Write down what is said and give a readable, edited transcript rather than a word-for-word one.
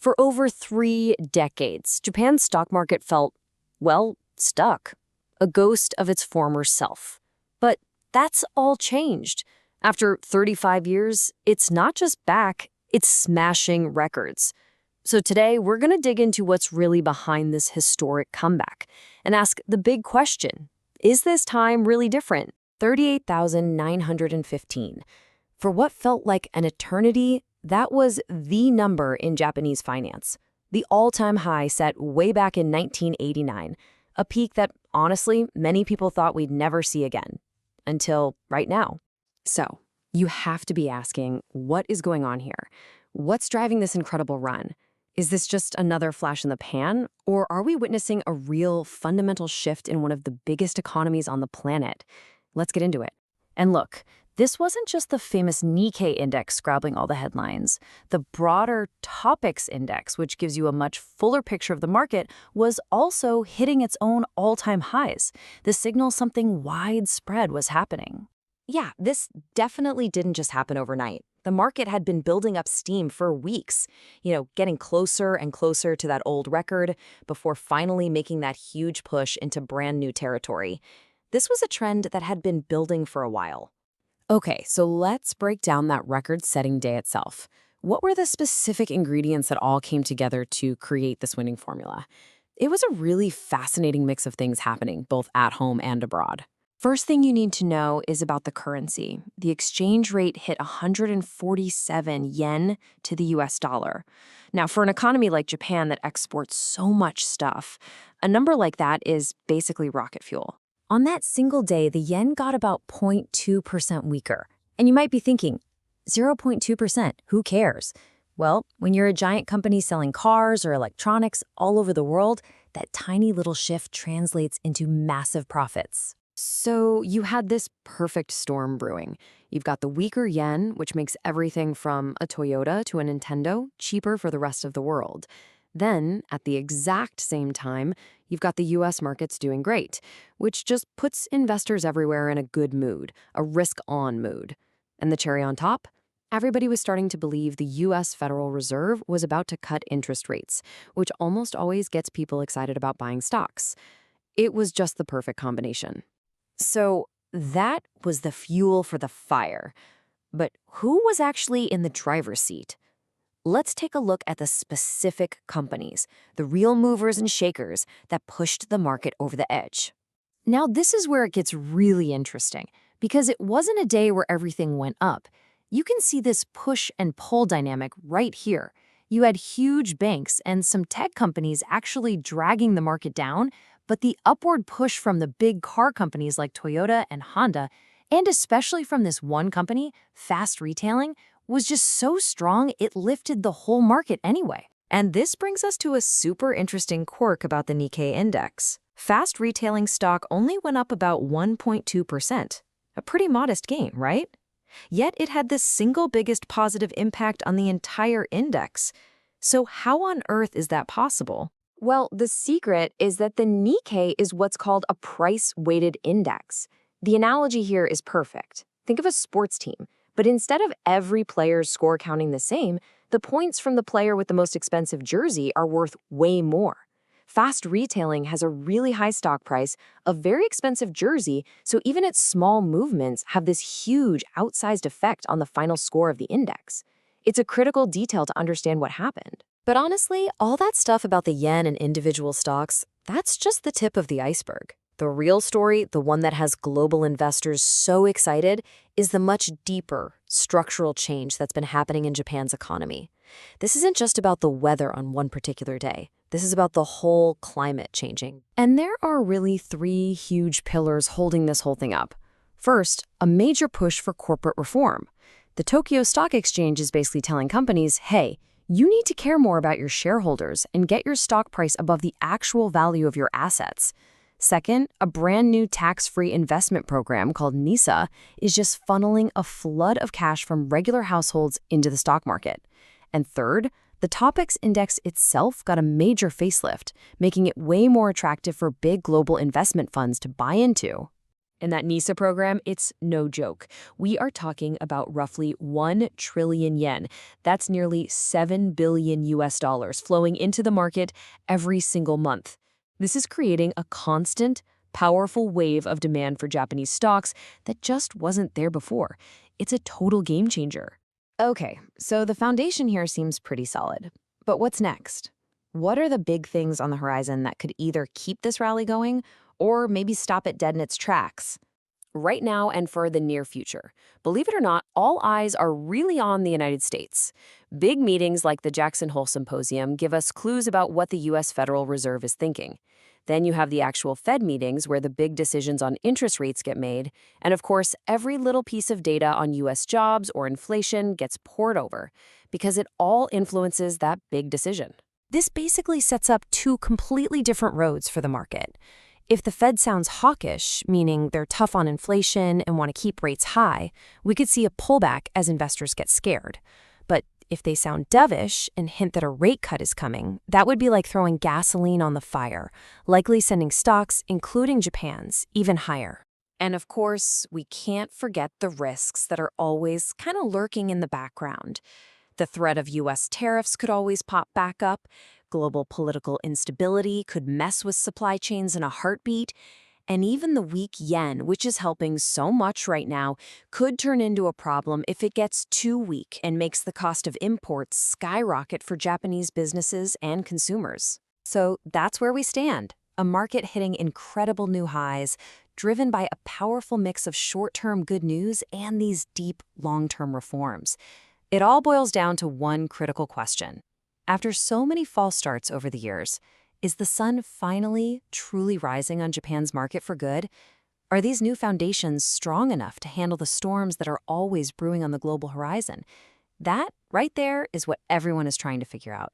For over 3 decades, Japan's stock market felt, well, stuck, a ghost of its former self. But that's all changed. After 35 years, it's not just back, it's smashing records. So today, we're going to dig into what's really behind this historic comeback and ask the big question, is this time really different? 38,915. For what felt like an eternity, that was the number in Japanese finance. The all-time high set way back in 1989, a peak that, honestly, many people thought we'd never see again. Until right now. So, you have to be asking, what is going on here? What's driving this incredible run? Is this just another flash in the pan, or are we witnessing a real fundamental shift in one of the biggest economies on the planet? Let's get into it. And look, this wasn't just the famous Nikkei index scrabbling all the headlines. The broader TOPIX Index, which gives you a much fuller picture of the market, was also hitting its own all-time highs. This signals something widespread was happening. Yeah, this definitely didn't just happen overnight. The market had been building up steam for weeks, getting closer and closer to that old record before finally making that huge push into brand new territory. This was a trend that had been building for a while. Okay, so let's break down that record-setting day itself. What were the specific ingredients that all came together to create this winning formula? It was a really fascinating mix of things happening, both at home and abroad. First thing you need to know is about the currency. The exchange rate hit 147 yen to the US dollar. Now, for an economy like Japan that exports so much stuff, a number like that is basically rocket fuel. On that single day, the yen got about 0.2% weaker. And you might be thinking, 0.2%, who cares? Well, when you're a giant company selling cars or electronics all over the world, that tiny little shift translates into massive profits. So you had this perfect storm brewing. You've got the weaker yen, which makes everything from a Toyota to a Nintendo cheaper for the rest of the world. Then, at the exact same time, you've got the US markets doing great, which just puts investors everywhere in a good mood, a risk-on mood. And the cherry on top? Everybody was starting to believe the US Federal Reserve was about to cut interest rates, which almost always gets people excited about buying stocks. It was just the perfect combination. So that was the fuel for the fire. But who was actually in the driver's seat? Let's take a look at the specific companies, the real movers and shakers that pushed the market over the edge. Now, this is where it gets really interesting, because it wasn't a day where everything went up. You can see this push and pull dynamic right here. You had huge banks and some tech companies actually dragging the market down, but the upward push from the big car companies like Toyota and Honda, and especially from this one company, fast retailing, was just so strong it lifted the whole market anyway. And this brings us to a super interesting quirk about the Nikkei index. Fast retailing stock only went up about 1.2%. A pretty modest gain, right? Yet it had the single biggest positive impact on the entire index. So how on earth is that possible? Well, the secret is that the Nikkei is what's called a price-weighted index. The analogy here is perfect. Think of a sports team, but instead of every player's score counting the same, the points from the player with the most expensive jersey are worth way more. Fast retailing has a really high stock price, a very expensive jersey, so even its small movements have this huge outsized effect on the final score of the index. It's a critical detail to understand what happened. But honestly, all that stuff about the yen and individual stocks, that's just the tip of the iceberg. The real story, the one that has global investors so excited, is the much deeper structural change that's been happening in Japan's economy. This isn't just about the weather on one particular day. This is about the whole climate changing. And there are really 3 huge pillars holding this whole thing up. First, a major push for corporate reform. The Tokyo Stock Exchange is basically telling companies, hey, you need to care more about your shareholders and get your stock price above the actual value of your assets. Second, a brand new tax-free investment program called NISA is just funneling a flood of cash from regular households into the stock market. And third, the TOPIX index itself got a major facelift, making it way more attractive for big global investment funds to buy into. And that NISA program, it's no joke. We are talking about roughly 1 trillion yen. That's nearly 7 billion US dollars flowing into the market every single month. This is creating a constant, powerful wave of demand for Japanese stocks that just wasn't there before. It's a total game changer. Okay, so the foundation here seems pretty solid. But what's next? What are the big things on the horizon that could either keep this rally going or maybe stop it dead in its tracks? Right now and for the near future, believe it or not, all eyes are really on the United States. Big meetings like the Jackson Hole Symposium give us clues about what the U.S. Federal Reserve is thinking. Then you have the actual Fed meetings where the big decisions on interest rates get made. And of course, every little piece of data on U.S. jobs or inflation gets poured over because it all influences that big decision. This basically sets up two completely different roads for the market. If the Fed sounds hawkish, meaning they're tough on inflation and want to keep rates high, we could see a pullback as investors get scared. But if they sound dovish and hint that a rate cut is coming, that would be like throwing gasoline on the fire, likely sending stocks, including Japan's, even higher. And of course, we can't forget the risks that are always kind of lurking in the background. The threat of U.S. tariffs could always pop back up. Global political instability could mess with supply chains in a heartbeat. And even the weak yen, which is helping so much right now, could turn into a problem if it gets too weak and makes the cost of imports skyrocket for Japanese businesses and consumers. So that's where we stand. A market hitting incredible new highs, driven by a powerful mix of short-term good news and these deep, long-term reforms. It all boils down to one critical question. After so many false starts over the years, is the sun finally truly rising on Japan's market for good? Are these new foundations strong enough to handle the storms that are always brewing on the global horizon? That, right there, is what everyone is trying to figure out.